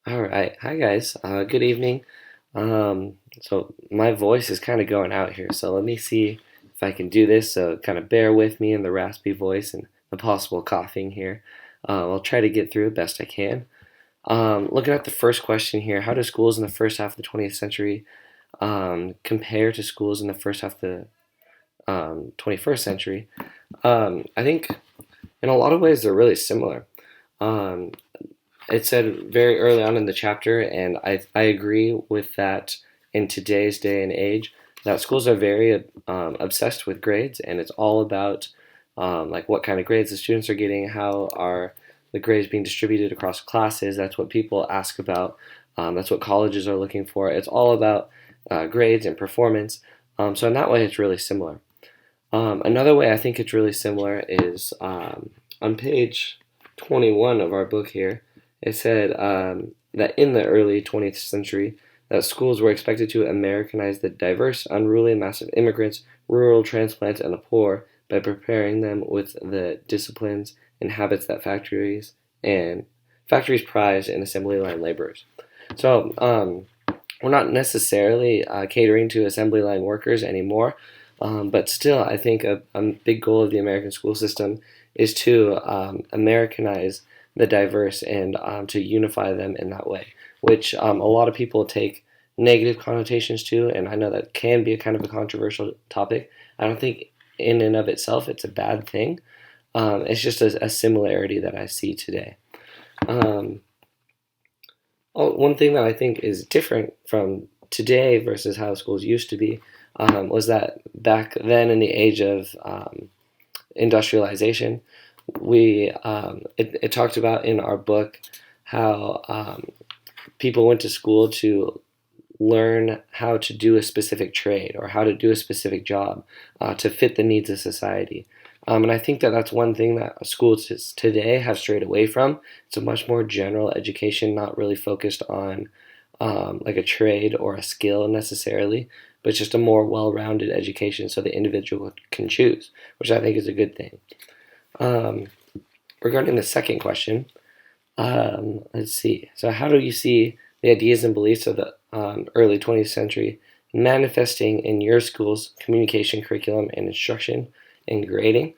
All right. Hi, guys. Good evening. So my voice is kind of going out here, so let me see if I can do this. So kind of bear with me in the raspy voice and the possible coughing here. I'll try to get through it best I can. Looking at the first question here, how do schools in the first half of the 20th century compare to schools in the first half of the 21st century? I think in a lot of ways they're really similar. Um, it said very early on in the chapter, and I agree with that in today's day and age, that schools are very obsessed with grades, and it's all about like what kind of grades the students are getting, how are the grades being distributed across classes. That's what people ask about. That's what colleges are looking for. It's all about grades and performance. So in that way, it's really similar. Another way I think it's really similar is on page 21 of our book here. It said that in the early 20th century, that schools were expected to Americanize the diverse, unruly mass of immigrants, rural transplants, and the poor by preparing them with the disciplines and habits that factories prize and assembly line laborers. So we're not necessarily catering to assembly line workers anymore, but still, I think a big goal of the American school system is to Americanize the diverse and to unify them in that way, which a lot of people take negative connotations to, and I know that can be a kind of a controversial topic. I don't think in and of itself it's a bad thing. It's just a similarity that I see today. Um, one thing that I think is different from today versus how schools used to be was that back then in the age of industrialization, it talked about in our book how people went to school to learn how to do a specific trade or how to do a specific job to fit the needs of society. And I think that that's one thing that schools today have strayed away from. It's a much more general education, not really focused on like a trade or a skill necessarily, but just a more well-rounded education so the individual can choose, which I think is a good thing. Um, Regarding the second question, let's see. So, how do you see the ideas and beliefs of the early 20th century manifesting in your school's communication curriculum and instruction and grading?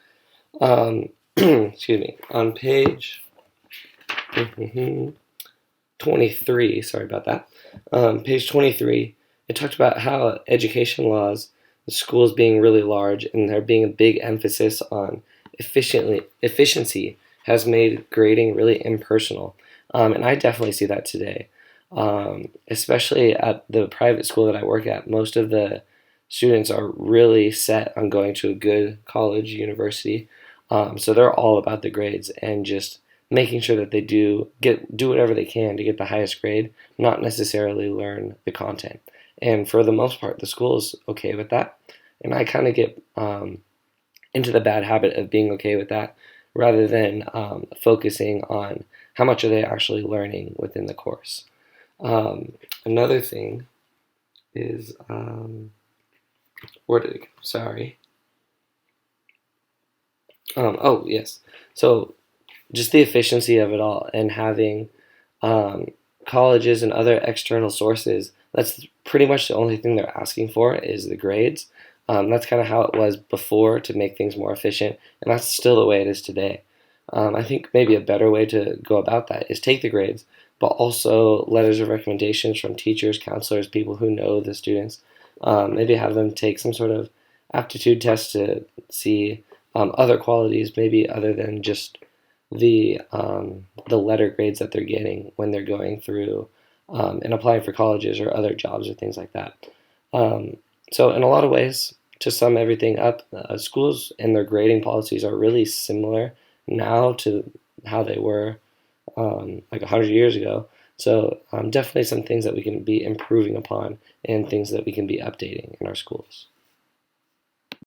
Excuse me. On page 23, sorry about that. Page 23, it talked about how education laws, the schools being really large, and there being a big emphasis on efficiency has made grading really impersonal. And I definitely see that today. Especially at the private school that I work at, most of the students are really set on going to a good college, university. So they're all about the grades and just making sure that they do whatever they can to get the highest grade, not necessarily learn the content. And for the most part, the school is okay with that. And I kind of get into the bad habit of being okay with that rather than focusing on how much are they actually learning within the course. Another thing is, where did it go? Sorry. Oh, yes. So just the efficiency of it all and having um, colleges and other external sources, that's pretty much the only thing they're asking for is the grades. That's kind of how it was before to make things more efficient, and that's still the way it is today. I think maybe a better way to go about that is take the grades, but also letters of recommendations from teachers, counselors, people who know the students. Maybe have them take some sort of aptitude test to see other qualities, maybe other than just the letter grades that they're getting when they're going through and applying for colleges or other jobs or things like that. Um, so in a lot of ways, to sum everything up, schools and their grading policies are really similar now to how they were like 100 years ago. So definitely some things that we can be improving upon and things that we can be updating in our schools.